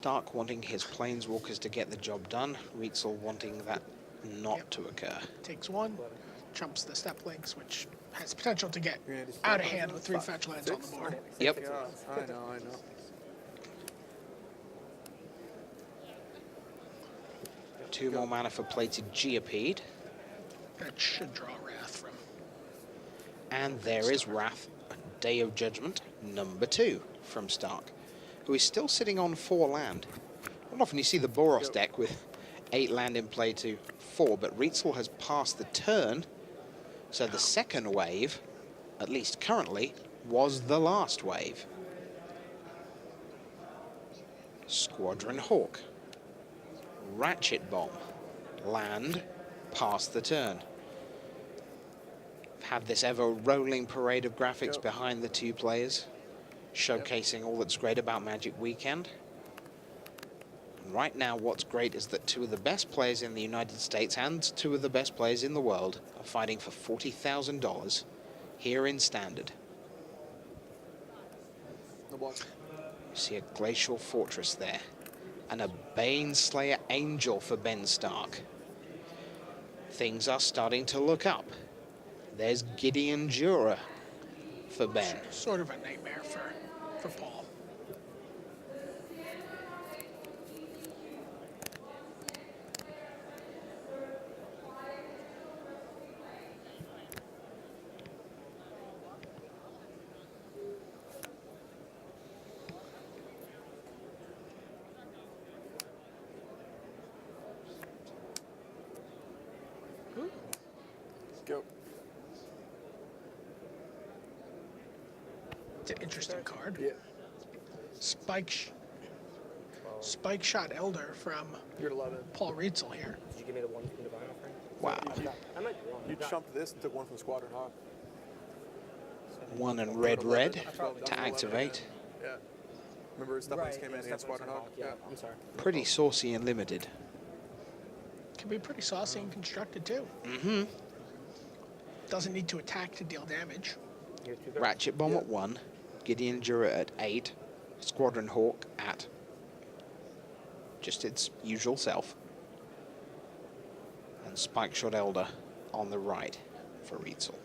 Stark wanting his planeswalkers to get the job done, Rietzl wanting that not to occur. Takes one, jumps the step links, which has potential to get out of hand with 3 fetch lands on the board. Yep. I know. Two more mana for plated Geopede. That should draw Wrath from. And there is Wrath, Day of Judgment, number 2 from Stark, who is still sitting on 4 land. Not often you see the Boros deck with 8 land in play to 4, but Rietzl has passed the turn, so the second wave, at least currently, was the last wave. Squadron Hawk. Ratchet Bomb. Land, past the turn. Had this ever rolling parade of graphics behind the 2 players, showcasing all that's great about Magic Weekend. And right now, what's great is that 2 of the best players in the United States and 2 of the best players in the world are fighting for $40,000 here in Standard. You see a Glacial Fortress there, and a Baneslayer Angel for Ben Stark. Things are starting to look up. There's Gideon Jura for Ben. Sort of a nightmare for Paul. Go. It's an interesting card. Yeah. Spike Shot Elder from You're 11. Paul Rietzl here. Did you give me the one from Divine Offering? Wow. I might be wrong. You chumped this and took one from Squadron Hawk. 1 and red to activate. Yeah. Remember, Steppings came in and Squadron Hawk? Yeah, I'm sorry. Pretty saucy and limited. Can be pretty saucy and constructed too. Mm-hmm. Doesn't need to attack to deal damage. Ratchet Bomb at 1, Gideon Jura at 8, Squadron Hawk at just its usual self, and Spike Shot Elder on the right for Rietzl.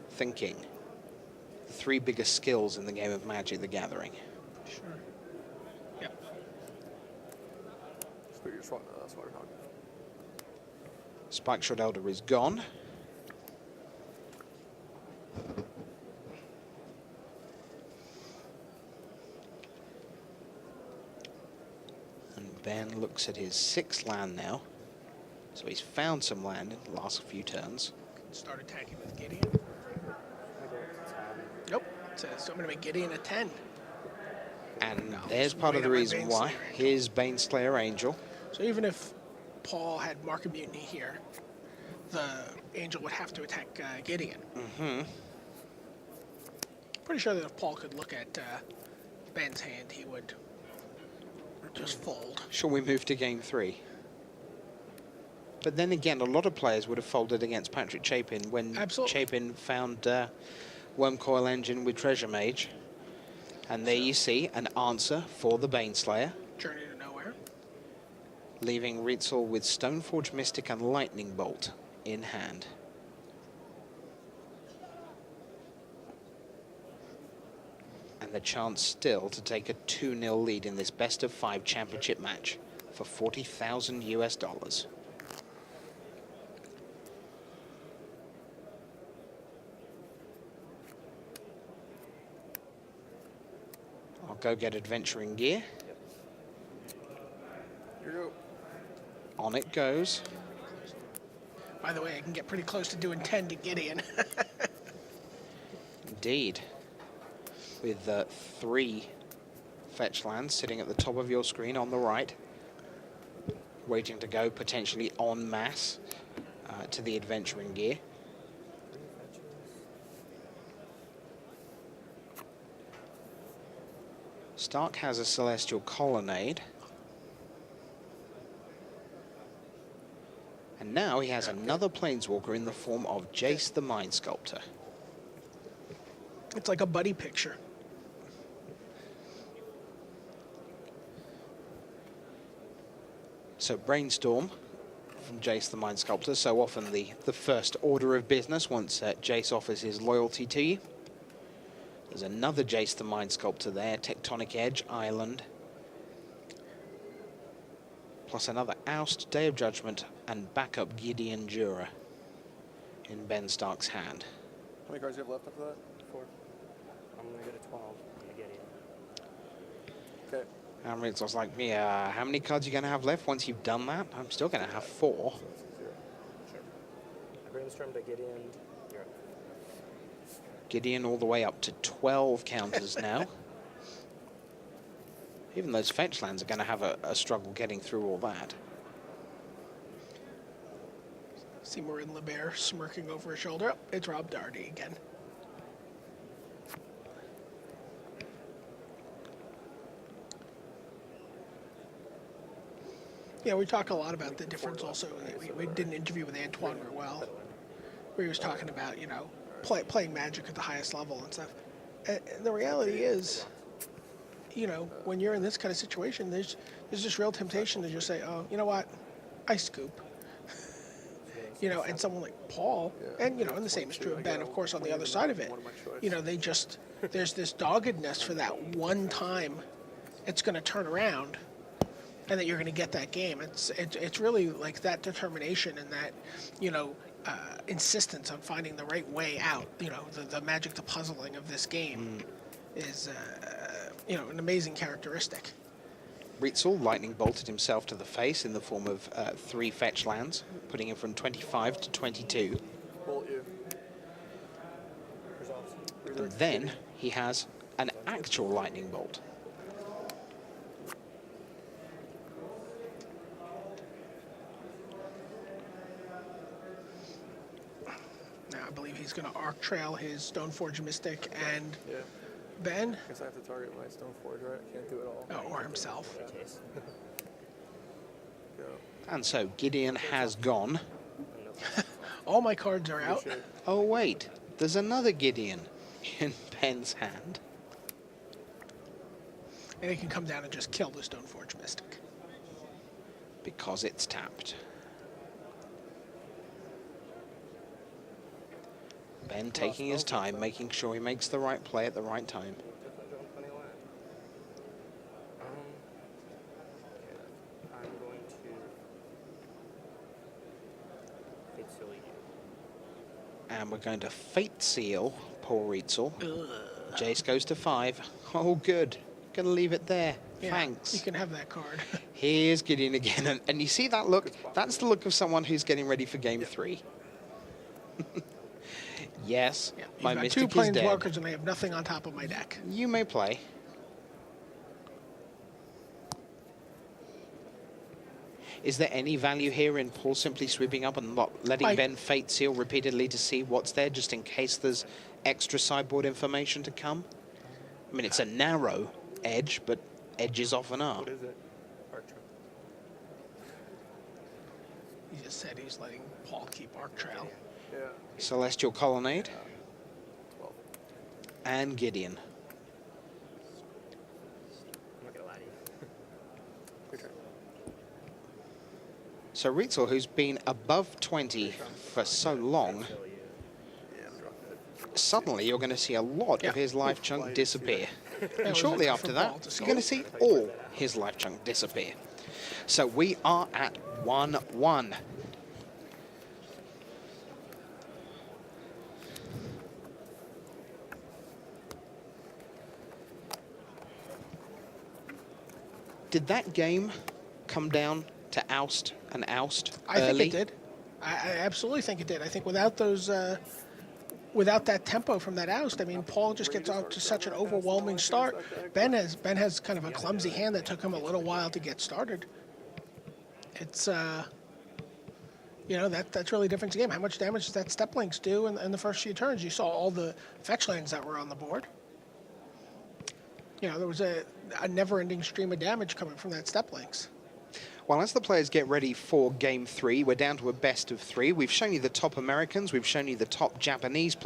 Thinking. The 3 biggest skills in the game of Magic the Gathering. Sure. Yep. Squadron Hawk. Spike Shot Elder is gone. And Ben looks at his 6th land now. So he's found some land in the last few turns. Start attacking with Gideon. Nope. So I'm going to make Gideon a 10. And No, there's just part of wait the on my reason why. Baneslayer Angel. Here's Baneslayer Angel. So even if Paul had Mark of Mutiny here, the Angel would have to attack Gideon. Mm-hmm. Pretty sure that if Paul could look at Ben's hand, he would just fold. Shall we move to game 3? But then again, a lot of players would have folded against Patrick Chapin when Chapin found Wormcoil Engine with Treasure Mage. And there you see an answer for the Baneslayer, Journey to Nowhere. leaving Rietzl with Stoneforge Mystic and Lightning Bolt in hand. And the chance still to take a 2-0 lead in this best of 5 championship match for $40,000 US. I'll go get adventuring gear. Here you go. On it goes. By the way, I can get pretty close to doing 10 to Gideon. Indeed. With 3 fetch lands sitting at the top of your screen on the right. waiting to go potentially en masse to the adventuring gear. Stark has a Celestial Colonnade. And now he has another Planeswalker in the form of Jace the Mind Sculptor. It's like a buddy picture. So Brainstorm from Jace the Mind Sculptor, so often the first order of business once Jace offers his loyalty to you. There's another Jace the Mind Sculptor there, Tectonic Edge, Island. Plus another Oust, Day of Judgment, and backup Gideon Jura in Ben Stark's hand. How many cards do you have left after that? 4. I'm going to go to 12. I'm going to get it. Okay. And Rietzl's like, yeah, how many cards are you going to have left once you've done that? I'm still going to have 4. So that's 0. Sure. I brainstormed to get in. You're up. Gideon all the way up to 12 counters now. Even those fetch lands are going to have a struggle getting through all that. See Marin LeBear smirking over his shoulder. Oh, it's Rob Darty again. Yeah, we talk a lot about the difference also. We did an interview with Antoine Ruel where he was talking about, you know, playing Magic at the highest level and stuff. And the reality is, you know, when you're in this kind of situation, there's this real temptation to just say, oh, you know what, I scoop. You know, and someone like Paul, and, you know, and the same is true of Ben, of course, on the other side of it. You know, they just, there's this doggedness for that one time it's going to turn around and that you're going to get that game. It's really like that determination and that, you know, insistence on finding the right way out. You know, the magic, the puzzling of this game is, you know, an amazing characteristic. Rietzl lightning bolted himself to the face in the form of 3 fetch lands, putting him from 25 to 22. Bolt you. And then he has an actual lightning bolt. Now I believe he's going to arc trail his Stoneforge Mystic and Yeah. Ben. I guess I have to target my Stoneforge, right? I can't do it all. Oh, or himself. Chase. Go. And so Gideon has gone. All my cards are out. Appreciate it. Oh wait, there's another Gideon in Ben's hand. And he can come down and just kill the Stoneforge Mystic. Because it's tapped. Ben taking his time, making sure he makes the right play at the right time. I'm going to Fate Seal you. And we're going to Fate Seal poor Rietzl. Jace goes to 5. Oh good. Gonna leave it there. Yeah, Thanks. You can have that card. Here's Gideon again. And you see that look? That's the look of someone who's getting ready for game 3. Yes, Yeah, my you've got Mystic 2 is dead. Planeswalkers and I have nothing on top of my deck. You may play. Is there any value here in Paul simply sweeping up and letting Ben Fate Seal repeatedly to see what's there, just in case there's extra sideboard information to come? I mean, it's a narrow edge, but edges often are. What is it? Archer. He just said he's letting Paul keep Arc Trail. Yeah. Celestial Colonnade 12. and Gideon. I'm not going to lie to you. Your turn. So Rietzl, who's been above 20 for so long, Seal you. Yeah, I'm dropping it. suddenly you're going to see a lot of his life chunk disappear. That And was shortly a after different ball that, to you're going to score. see all his life chunk disappear. So we are at 1-1. Did that game come down to oust and oust I early? think it did. I absolutely think it did. I think without those, without that tempo from that oust, I mean, Paul just gets off to such an overwhelming start. Ben has kind of a clumsy hand that took him a little while to get started. It's you know, that's really different game. How much damage does that step links do in the first few turns? You saw all the fetch lands that were on the board. You know, there was a never-ending stream of damage coming from that step links. Well, as the players get ready for Game 3, we're down to a best of 3. We've shown you the top Americans, we've shown you the top Japanese players.